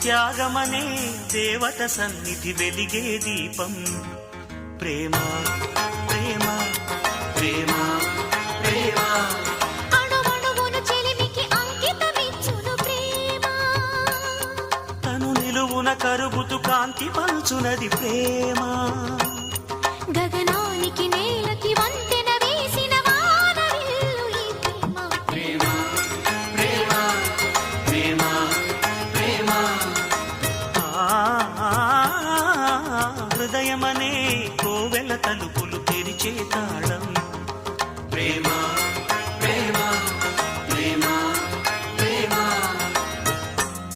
త్యాగమనే దేవత సన్నిధి వెలిగే దీపం ప్రేమ ప్రేమ ప్రేమ ప్రేమ అణువణువును చెలిమికి అంకితమిచ్చును ప్రేమ తను నిలువున కరుగుతూ కాంతి పంచునది ప్రేమ గగనానికి నేలకి వంతెన వేసిన వానవిల్లు ఈ ప్రేమ ప్రేమ ప్రేమ ప్రేమ హృదయమనే కోవెల తలుపులు తెరిచే తాళం ప్రేమ